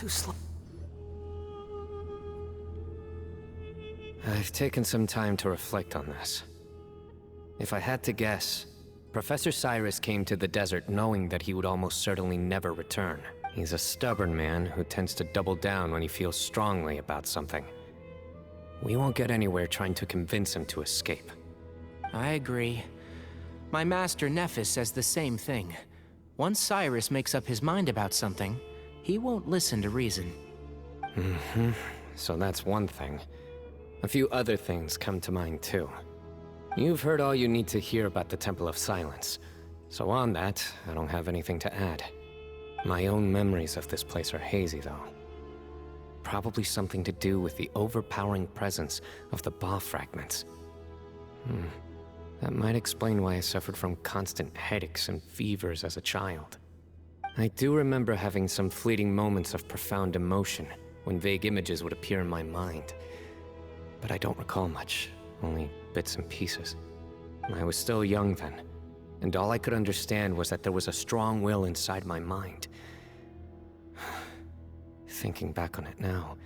too slow. I've taken some time to reflect on this. If I had to guess, Professor Cyrus came to the desert knowing that he would almost certainly never return. He's a stubborn man who tends to double down when he feels strongly about something. We won't get anywhere trying to convince him to escape. I agree. My master Nephis says the same thing. Once Cyrus makes up his mind about something, he won't listen to reason. So that's one thing. A few other things come to mind too. You've heard all you need to hear about the Temple of Silence. So on that, I don't have anything to add. My own memories of this place are hazy though. Probably something to do with the overpowering presence of the Ba fragments. That might explain why I suffered from constant headaches and fevers as a child. I do remember having some fleeting moments of profound emotion when vague images would appear in my mind. But I don't recall much, only bits and pieces. I was still young then, and all I could understand was that there was a strong will inside my mind. Thinking back on it now,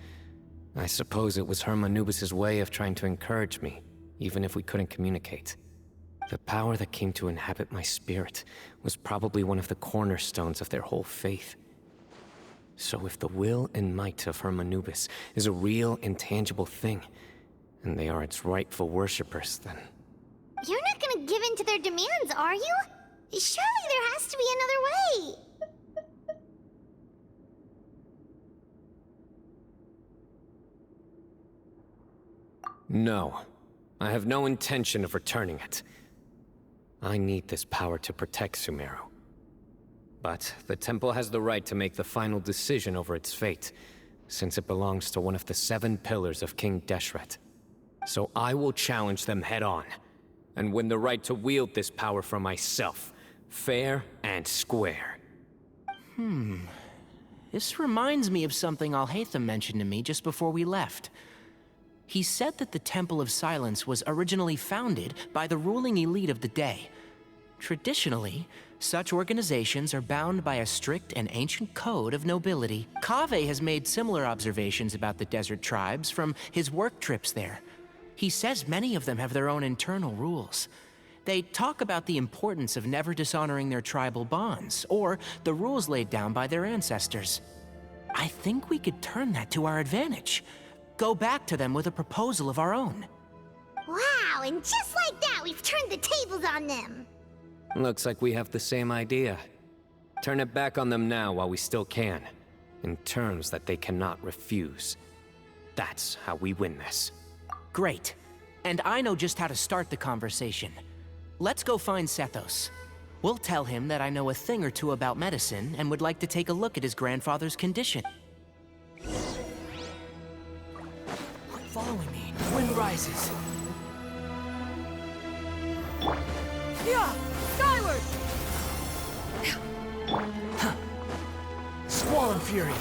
I suppose it was Herm Anubis' way of trying to encourage me, even if we couldn't communicate. The power that came to inhabit my spirit was probably one of the cornerstones of their whole faith. So if the will and might of Herm Anubis is a real, intangible thing, and they are its rightful worshippers, then... You're not gonna give in to their demands, are you? Surely there has to be another way! No. I have no intention of returning it. I need this power to protect Sumeru. But the temple has the right to make the final decision over its fate, since it belongs to one of the 7 pillars of King Deshret. So I will challenge them head-on, and win the right to wield this power for myself, fair and square. This reminds me of something Alhaitham mentioned to me just before we left. He said that the Temple of Silence was originally founded by the ruling elite of the day. Traditionally, such organizations are bound by a strict and ancient code of nobility. Kaveh has made similar observations about the desert tribes from his work trips there. He says many of them have their own internal rules. They talk about the importance of never dishonoring their tribal bonds, or the rules laid down by their ancestors. I think we could turn that to our advantage. Go back to them with a proposal of our own. Wow, and just like that, we've turned the tables on them! Looks like we have the same idea. Turn it back on them now while we still can, in terms that they cannot refuse. That's how we win this. Great. And I know just how to start the conversation. Let's go find Sethos. We'll tell him that I know a thing or two about medicine and would like to take a look at his grandfather's condition. Following me. Wind rises. Yeah! Skyward! Squall and fury.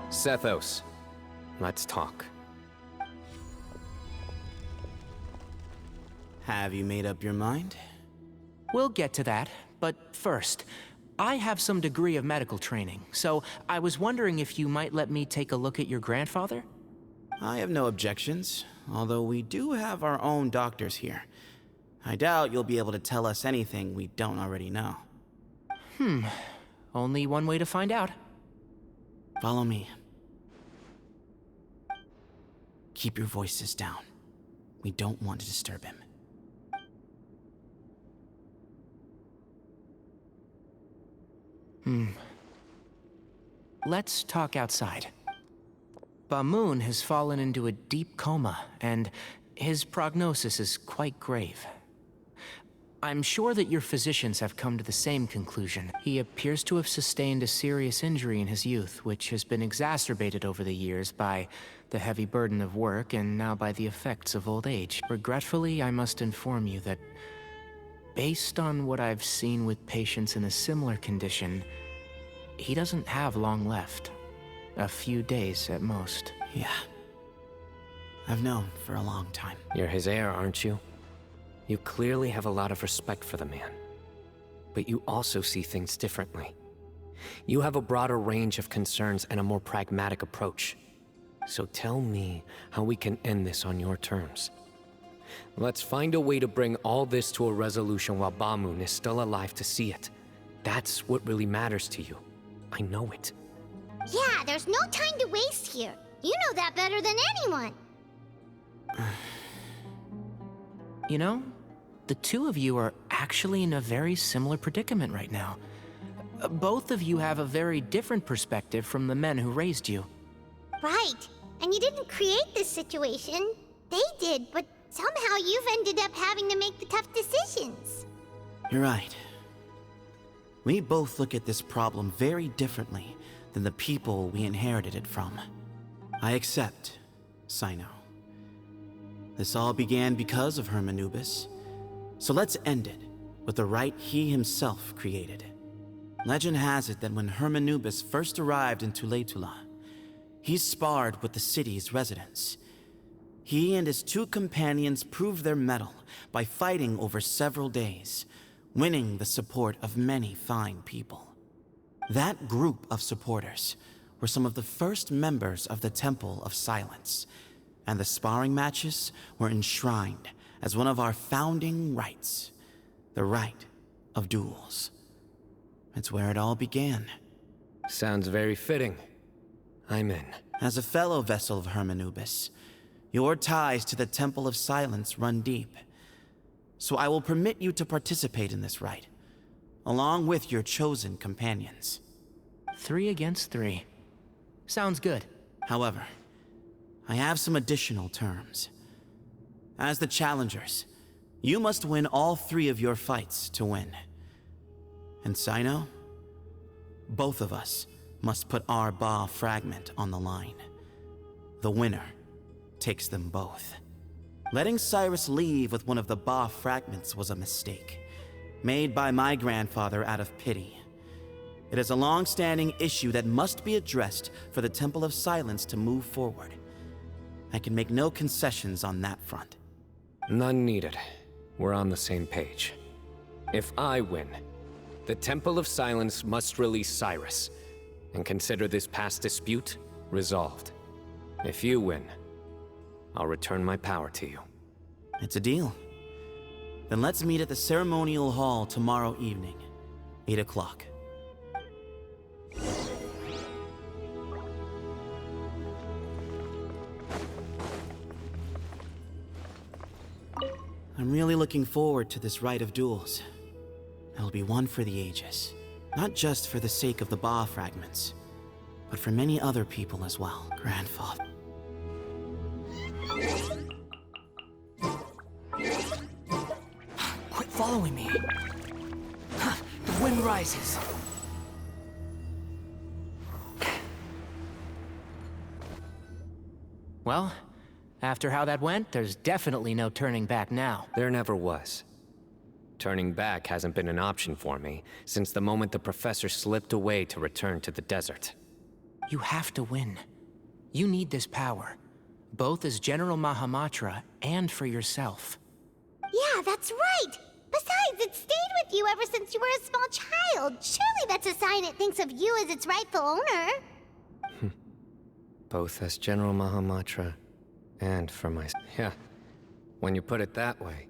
Sethos, let's talk. Have you made up your mind? We'll get to that, but first, I have some degree of medical training, so I was wondering if you might let me take a look at your grandfather? I have no objections, although we do have our own doctors here. I doubt you'll be able to tell us anything we don't already know. Only one way to find out. Follow me. Keep your voices down. We don't want to disturb him. Let's talk outside. Bamoon has fallen into a deep coma, and his prognosis is quite grave. I'm sure that your physicians have come to the same conclusion. He appears to have sustained a serious injury in his youth, which has been exacerbated over the years by the heavy burden of work and now by the effects of old age. Regretfully, I must inform you that based on what I've seen with patients in a similar condition, he doesn't have long left. A few days at most. Yeah. I've known for a long time. You're his heir, aren't you? You clearly have a lot of respect for the man. But you also see things differently. You have a broader range of concerns and a more pragmatic approach. So tell me how we can end this on your terms. Let's find a way to bring all this to a resolution while Bamoon is still alive to see it. That's what really matters to you. I know it. Yeah, there's no time to waste here. You know that better than anyone. You know, the two of you are actually in a very similar predicament right now. Both of you have a very different perspective from the men who raised you. Right. And you didn't create this situation. They did, but somehow you've ended up having to make the tough decisions. You're right. We both look at this problem very differently than the people we inherited it from. I accept, Cyno. This all began because of Hermanubis. So let's end it with the rite he himself created. Legend has it that when Hermanubis first arrived in Tuletula, he sparred with the city's residents. He and his two companions proved their mettle by fighting over several days, winning the support of many fine people. That group of supporters were some of the first members of the Temple of Silence, and the sparring matches were enshrined as one of our founding rites, the rite of duels. It's where it all began. Sounds very fitting. I'm in. As a fellow vessel of Hermanubis, your ties to the Temple of Silence run deep. So I will permit you to participate in this rite, along with your chosen companions. 3 against 3. Sounds good. However, I have some additional terms. As the challengers, you must win all 3 of your fights to win. And Cyno, both of us must put our Ba fragment on the line. The winner takes them both. Letting Cyrus leave with one of the Ba fragments was a mistake, made by my grandfather out of pity. It is a long-standing issue that must be addressed for the Temple of Silence to move forward. I can make no concessions on that front. None needed. We're on the same page. If I win, the Temple of Silence must release Cyrus, and consider this past dispute resolved. If you win, I'll return my power to you. It's a deal. Then let's meet at the ceremonial hall tomorrow evening, 8 o'clock. I'm really looking forward to this rite of duels. It'll be one for the ages. Not just for the sake of the Ba fragments, but for many other people as well. Grandfather. Quit following me. The wind rises. Well, after how that went, there's definitely no turning back now. There never was. Turning back hasn't been an option for me since the moment the professor slipped away to return to the desert. You have to win. You need this power, both as General Mahamatra and for yourself. Yeah, that's right. Besides, it stayed with you ever since you were a small child. Surely that's a sign it thinks of you as its rightful owner. Both as General Mahamatra and for my... Yeah, when you put it that way.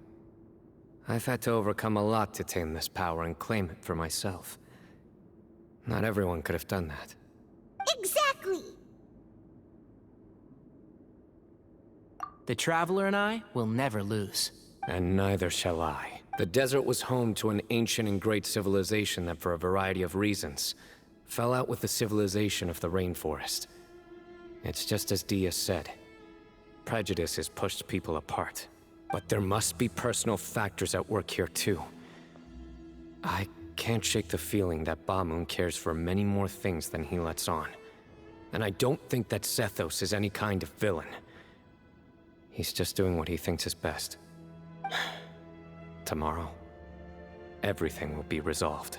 I've had to overcome a lot to tame this power and claim it for myself. Not everyone could have done that. Exactly. The Traveler and I will never lose. And neither shall I. The desert was home to an ancient and great civilization that, for a variety of reasons, fell out with the civilization of the rainforest. It's just as Dia said. Prejudice has pushed people apart. But there must be personal factors at work here too. I can't shake the feeling that Bamoon cares for many more things than he lets on. And I don't think that Sethos is any kind of villain. He's just doing what he thinks is best. Tomorrow, everything will be resolved.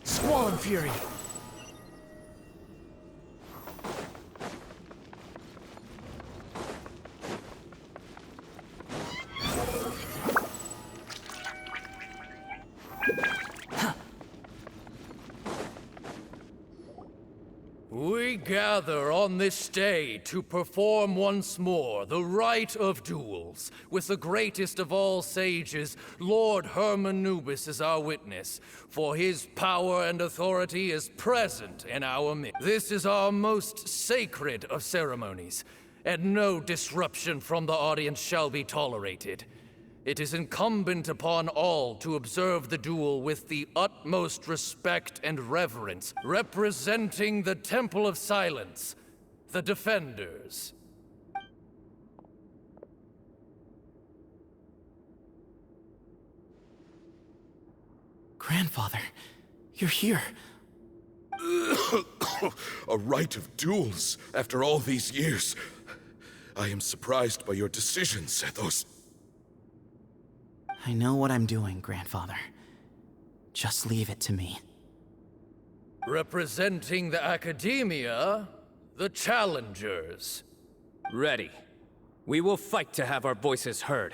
Squall Fury! We gather on this day to perform once more the rite of duels, with the greatest of all sages, Lord Hermanubis, as our witness, for his power and authority is present in our midst. This is our most sacred of ceremonies, and no disruption from the audience shall be tolerated. It is incumbent upon all to observe the duel with the utmost respect and reverence, representing the Temple of Silence, the Defenders. Grandfather, you're here. A rite of duels after all these years. I am surprised by your decision, Sethos. I know what I'm doing, Grandfather. Just leave it to me. Representing the Academia, the Challengers. Ready. We will fight to have our voices heard.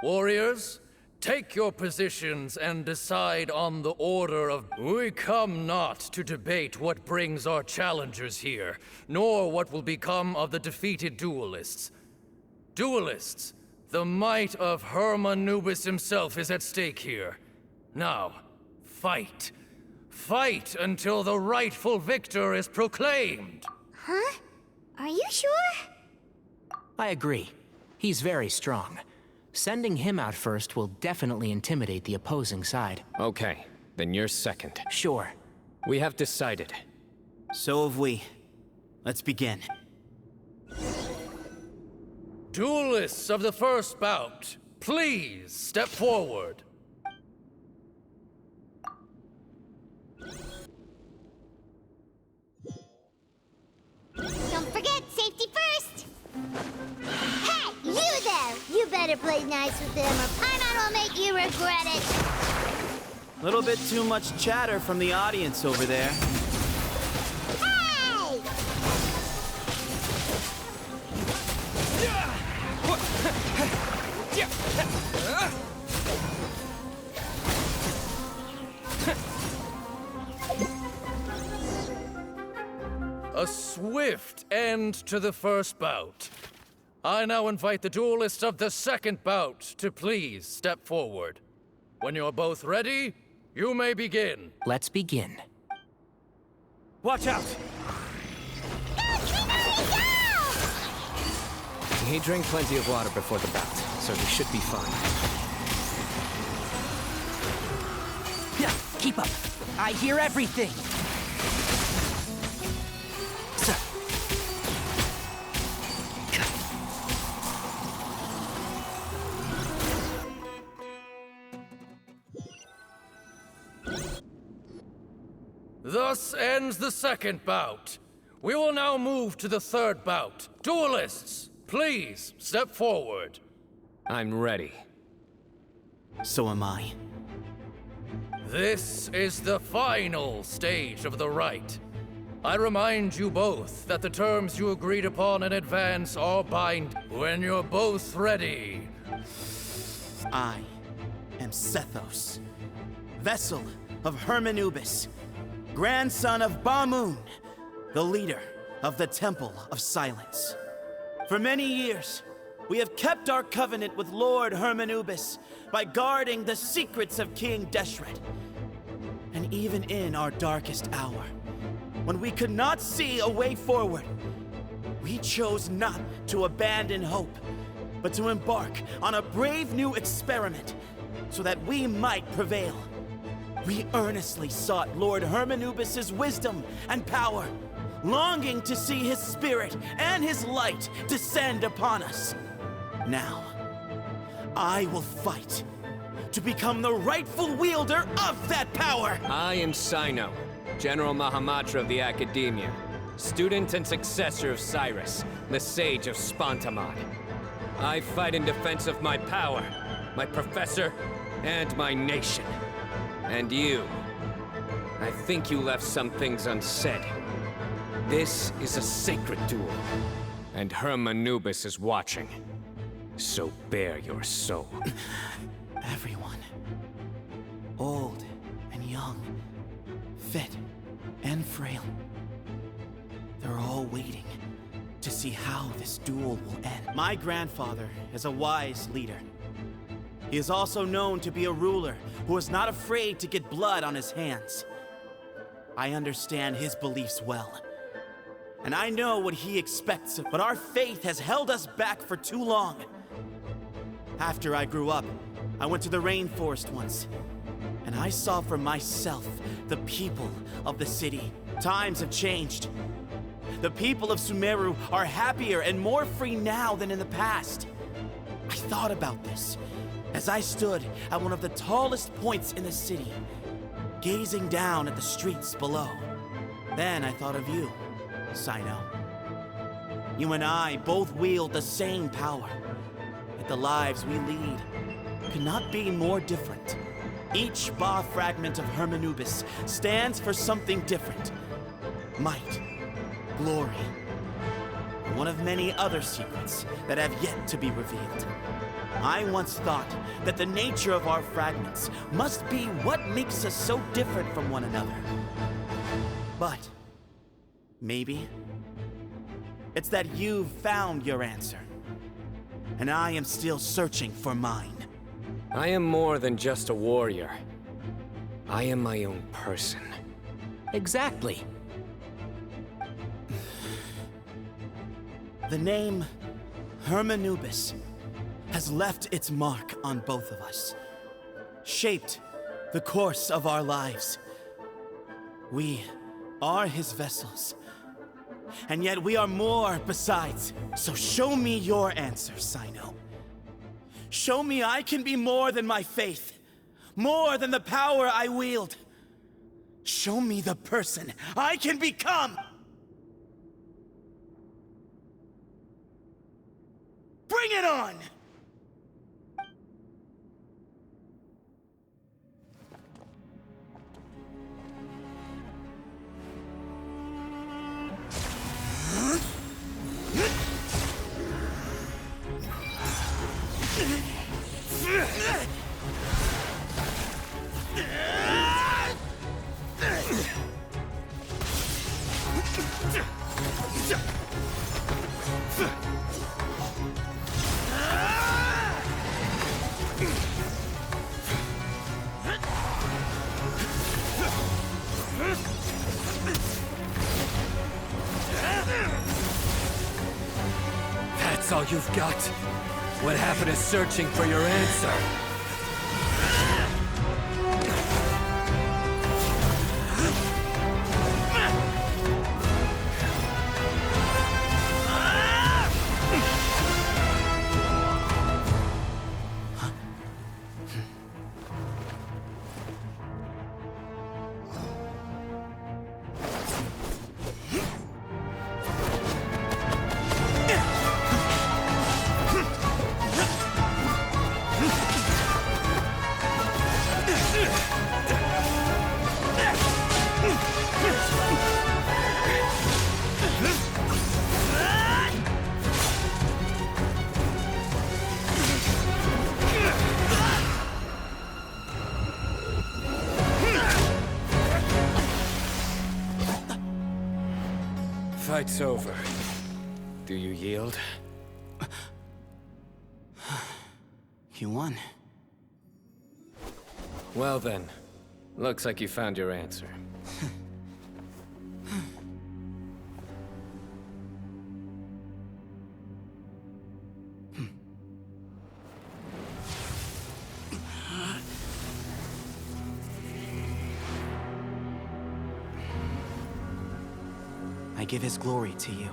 Warriors, take your positions and decide on the order of... We come not to debate what brings our challengers here, nor what will become of the defeated duelists. Duelists, the might of Hermanubis himself is at stake here. Now, fight. Fight until the rightful victor is proclaimed. Huh? Are you sure? I agree. He's very strong. Sending him out first will definitely intimidate the opposing side. Okay, then you're second. Sure. We have decided. So have we. Let's begin. Duelists of the first bout, please step forward. Don't forget, safety first! Hey, you there! You better play nice with him or Paimon will make you regret it! Little bit too much chatter from the audience over there. Hey! A swift end to the first bout. I now invite the duelists of the second bout to please step forward. When you're both ready, you may begin. Let's begin. Watch out! Go, Cyno, go! He drank plenty of water before the bout, so he should be fine. Yeah, keep up. I hear everything. Thus ends the second bout. We will now move to the third bout. Duelists, please step forward. I'm ready. So am I. This is the final stage of the rite. I remind you both that the terms you agreed upon in advance are bind. When you're both ready. I am Sethos, vessel of Hermanubis, grandson of Bamoon, the leader of the Temple of Silence. For many years, we have kept our covenant with Lord Hermanubis by guarding the secrets of King Deshret. And even in our darkest hour, when we could not see a way forward, we chose not to abandon hope, but to embark on a brave new experiment so that we might prevail. We earnestly sought Lord Hermanubis' wisdom and power, longing to see his spirit and his light descend upon us. Now, I will fight to become the rightful wielder of that power! I am Cyno, General Mahamatra of the Academia, student and successor of Cyrus, the Sage of Spontamod. I fight in defense of my power, my professor, and my nation. And you, I think you left some things unsaid. This is a sacred duel, and Hermanubis is watching. So bare your soul. Everyone, old and young, fit and frail, they're all waiting to see how this duel will end. My grandfather is a wise leader. He is also known to be a ruler who is not afraid to get blood on his hands. I understand his beliefs well, and I know what he expects, but our faith has held us back for too long. After I grew up, I went to the rainforest once, and I saw for myself the people of the city. Times have changed. The people of Sumeru are happier and more free now than in the past. I thought about this as I stood at one of the tallest points in the city, gazing down at the streets below. Then I thought of you, Cyno. You and I both wield the same power, yet the lives we lead could not be more different. Each Ba fragment of Hermanubis stands for something different. Might, glory, one of many other secrets that have yet to be revealed. I once thought that the nature of our fragments must be what makes us so different from one another. But maybe it's that you've found your answer, and I am still searching for mine. I am more than just a warrior. I am my own person. Exactly. The name Hermanubis has left its mark on both of us, shaped the course of our lives. We are his vessels, and yet we are more besides. So show me your answer, Cyno. Show me I can be more than my faith, more than the power I wield. Show me the person I can become! Bring it on! That's all you've got? What happened to searching for your answer? Fight's over. Do you yield? You won. Well then, looks like you found your answer. I give his glory to you.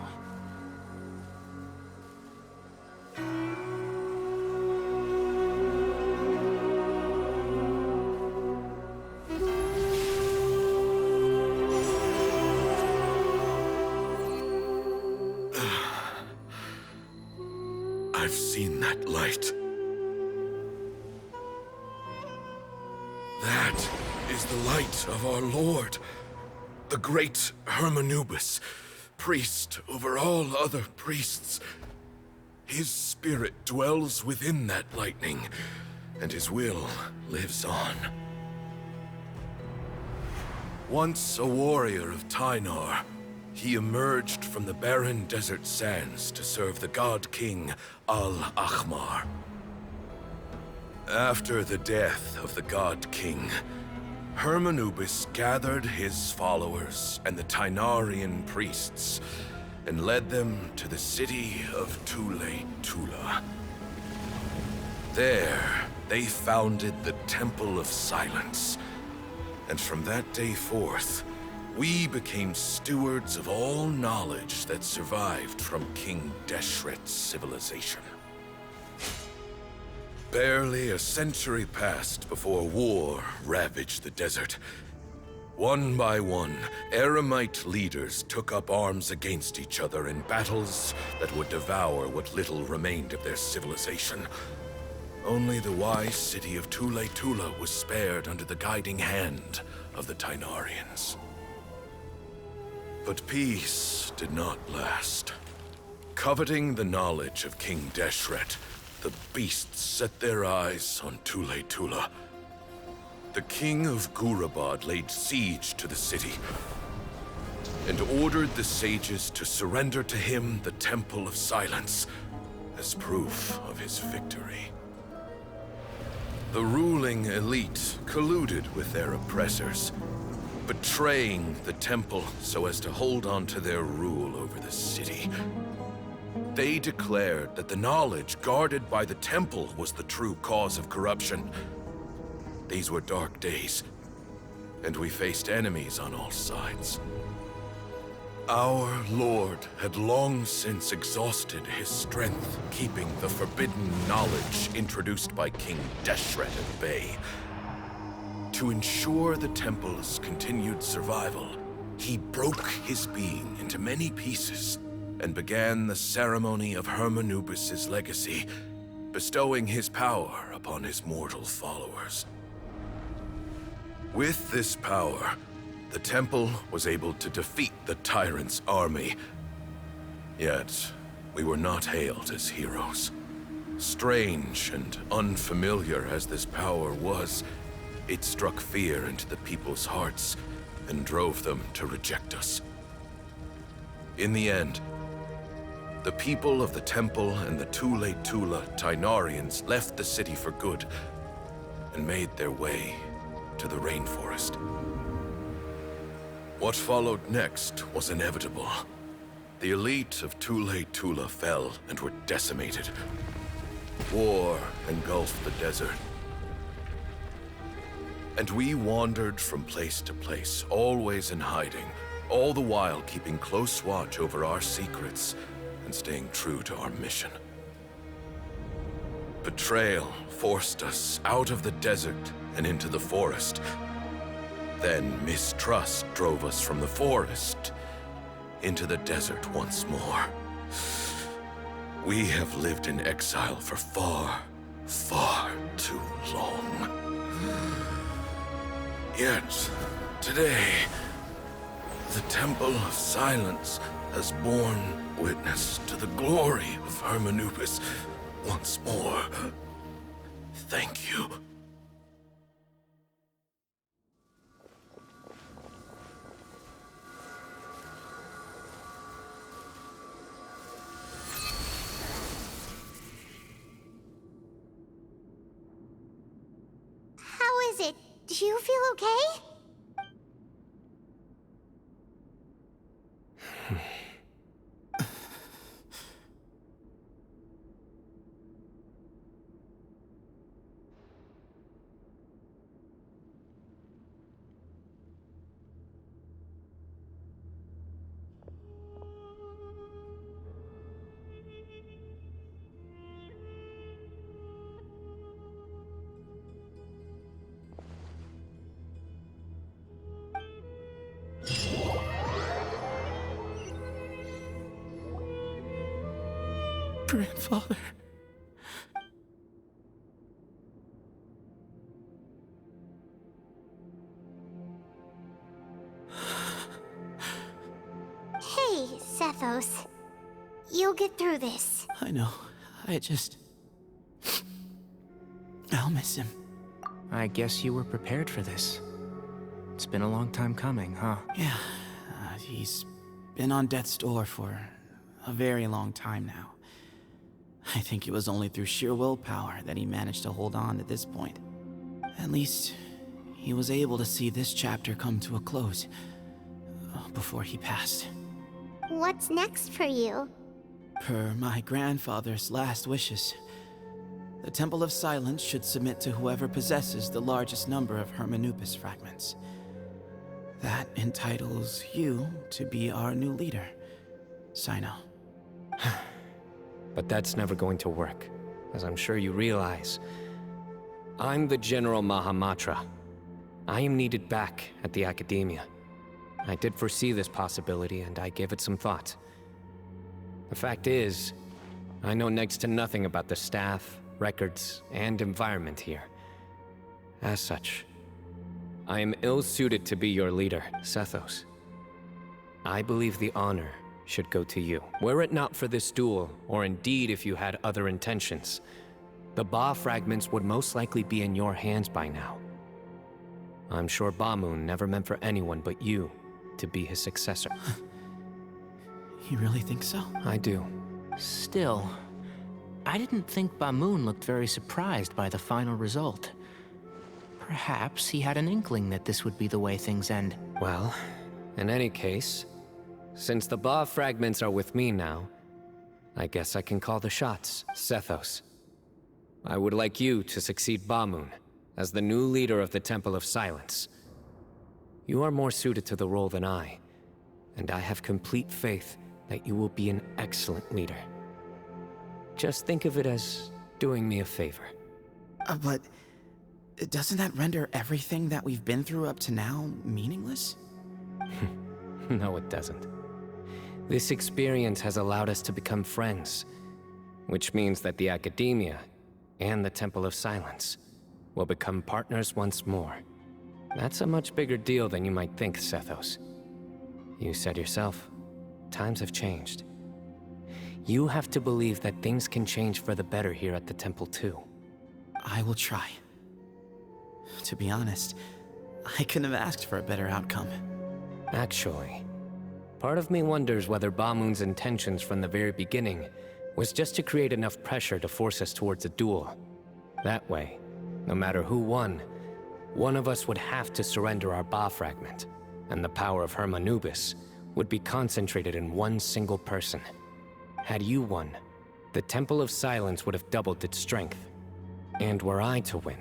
I've seen that light. That is the light of our Lord, the great Hermanubis, priest over all other priests. His spirit dwells within that lightning, and his will lives on. Once a warrior of Tynar, he emerged from the barren desert sands to serve the god king Al-Ahmar. After the death of the god king, Hermanubis gathered his followers and the Tynarian priests and led them to the city of Tule-Tula. There, they founded the Temple of Silence, and from that day forth, we became stewards of all knowledge that survived from King Deshret's civilization. Barely a century passed before war ravaged the desert. One by one, Eremite leaders took up arms against each other in battles that would devour what little remained of their civilization. Only the wise city of Tule-Tula was spared under the guiding hand of the Tynarians. But peace did not last. Coveting the knowledge of King Deshret, the beasts set their eyes on Tule-Tula. The king of Gurabad laid siege to the city and ordered the sages to surrender to him the Temple of Silence as proof of his victory. The ruling elite colluded with their oppressors, betraying the temple so as to hold on to their rule over the city. They declared that the knowledge guarded by the temple was the true cause of corruption. These were dark days, and we faced enemies on all sides. Our Lord had long since exhausted his strength, keeping the forbidden knowledge introduced by King Deshret at bay. To ensure the temple's continued survival, he broke his being into many pieces and began the ceremony of Hermanubis' legacy, bestowing his power upon his mortal followers. With this power, the temple was able to defeat the tyrant's army. Yet, we were not hailed as heroes. Strange and unfamiliar as this power was, it struck fear into the people's hearts and drove them to reject us. In the end, the people of the temple and the Tule-Tula Tynarians left the city for good and made their way to the rainforest. What followed next was inevitable. The elite of Tule-Tula fell and were decimated. War engulfed the desert. And we wandered from place to place, always in hiding, all the while keeping close watch over our secrets and staying true to our mission. Betrayal forced us out of the desert and into the forest. Then mistrust drove us from the forest into the desert once more. We have lived in exile for far, far too long. Yet, today, the Temple of Silence has borne witness to the glory of Hermanubis once more. Thank you. How is it? Do you feel okay? Grandfather. Hey, Sethos. You'll get through this. I know. I'll miss him. I guess you were prepared for this. It's been a long time coming, huh? Yeah, he's been on death's door for a very long time now. I think it was only through sheer willpower that he managed to hold on to this point. At least, he was able to see this chapter come to a close before he passed. What's next for you? Per my grandfather's last wishes, the Temple of Silence should submit to whoever possesses the largest number of Hermanupis fragments. That entitles you to be our new leader, Cyno. But that's never going to work, as I'm sure you realize. I'm the General Mahamatra. I am needed back at the Academia. I did foresee this possibility, and I gave it some thought. The fact is, I know next to nothing about the staff, records, and environment here. As such, I am ill-suited to be your leader, Sethos. I believe the honor should go to you. Were it not for this duel, or indeed if you had other intentions, the Ba fragments would most likely be in your hands by now. I'm sure Bamoon never meant for anyone but you to be his successor. You really think so? I do. Still, I didn't think Bamoon looked very surprised by the final result. Perhaps he had an inkling that this would be the way things end. Well, in any case, since the Ba fragments are with me now, I guess I can call the shots, Sethos. I would like you to succeed Bamoon as the new leader of the Temple of Silence. You are more suited to the role than I, and I have complete faith that you will be an excellent leader. Just think of it as doing me a favor. But doesn't that render everything that we've been through up to now meaningless? No, it doesn't. This experience has allowed us to become friends, which means that the Academia and the Temple of Silence will become partners once more. That's a much bigger deal than you might think, Sethos. You said yourself, times have changed. You have to believe that things can change for the better here at the Temple too. I will try. To be honest, I couldn't have asked for a better outcome. Actually, part of me wonders whether Bamoon's intentions from the very beginning was just to create enough pressure to force us towards a duel. That way, no matter who won, one of us would have to surrender our Ba fragment, and the power of Hermanubis would be concentrated in one single person. Had you won, the Temple of Silence would have doubled its strength. And were I to win,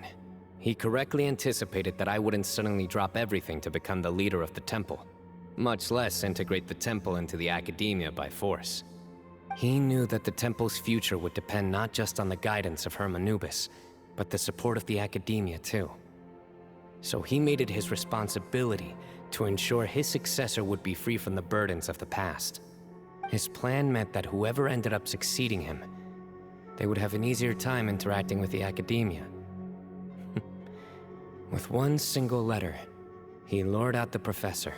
he correctly anticipated that I wouldn't suddenly drop everything to become the leader of the Temple, much less integrate the Temple into the Academia by force. He knew that the Temple's future would depend not just on the guidance of Hermanubis, but the support of the Academia too. So he made it his responsibility to ensure his successor would be free from the burdens of the past. His plan meant that whoever ended up succeeding him, they would have an easier time interacting with the Academia. With one single letter, he lured out the professor.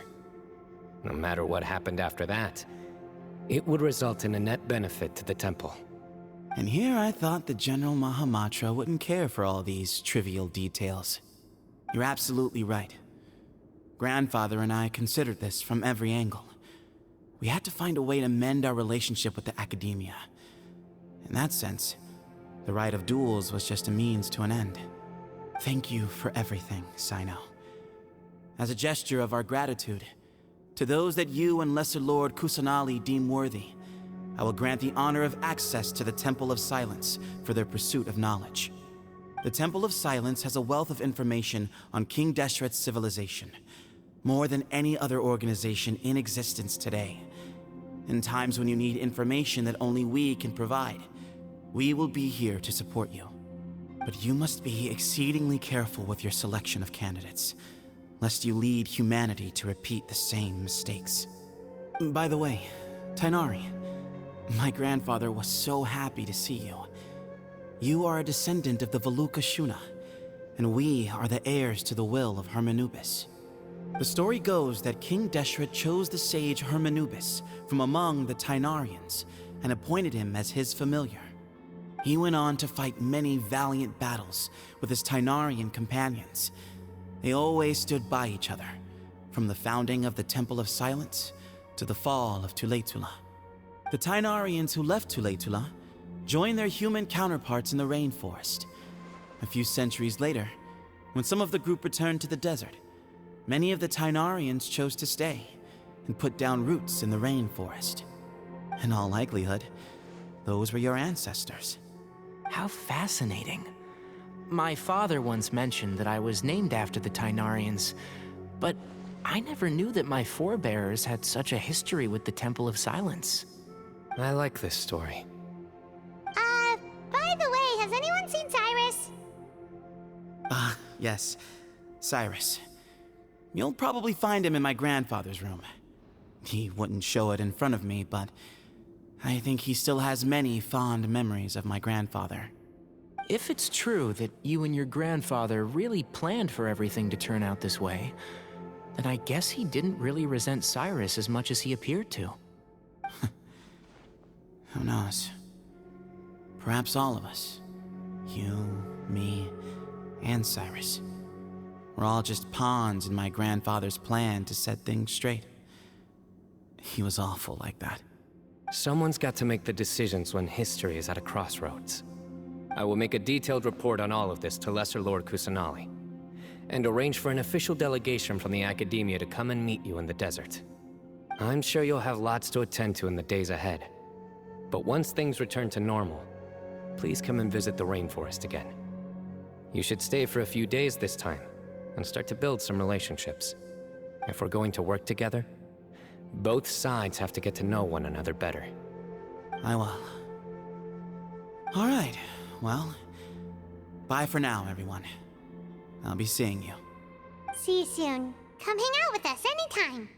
No matter what happened after that, it would result in a net benefit to the Temple. And here I thought the General Mahamatra wouldn't care for all these trivial details. You're absolutely right. Grandfather and I considered this from every angle. We had to find a way to mend our relationship with the Academia. In that sense, the right of duels was just a means to an end. Thank you for everything, Cyno. As a gesture of our gratitude, to those that you and Lesser Lord Kusanali deem worthy, I will grant the honor of access to the Temple of Silence for their pursuit of knowledge. The Temple of Silence has a wealth of information on King Deshret's civilization, more than any other organization in existence today. In times when you need information that only we can provide, we will be here to support you. But you must be exceedingly careful with your selection of candidates, lest you lead humanity to repeat the same mistakes. By the way, Tainari, My grandfather was so happy to see you. You are a descendant of the Veluca Shuna, and we are the heirs to the will of Hermanubis. The story goes that King Deshret chose the sage Hermanubis from among the Tainarians and appointed him as his familiar. He went on to fight many valiant battles with his Tainarian companions. They always stood by each other, from the founding of the Temple of Silence to the fall of Tuletula. The Tainarians who left Tuletula joined their human counterparts in the rainforest. A few centuries later, when some of the group returned to the desert, many of the Tainarians chose to stay and put down roots in the rainforest. In all likelihood, those were your ancestors. How fascinating. My father once mentioned that I was named after the Tainarians, but I never knew that my forebears had such a history with the Temple of Silence. I like this story. By the way, has anyone seen Cyrus? Yes, Cyrus. You'll probably find him in my grandfather's room. He wouldn't show it in front of me, but I think he still has many fond memories of my grandfather. If it's true that you and your grandfather really planned for everything to turn out this way, then I guess he didn't really resent Cyrus as much as he appeared to. Who knows? Perhaps all of us. You, me, and Cyrus. We're all just pawns in my grandfather's plan to set things straight. He was awful like that. Someone's got to make the decisions when history is at a crossroads. I will make a detailed report on all of this to Lesser Lord Kusanali, and arrange for an official delegation from the Academia to come and meet you in the desert. I'm sure you'll have lots to attend to in the days ahead. But once things return to normal, please come and visit the rainforest again. You should stay for a few days this time, and start to build some relationships. If we're going to work together, both sides have to get to know one another better. I will. All right, well, bye for now, everyone. I'll be seeing you. See you soon. Come hang out with us anytime.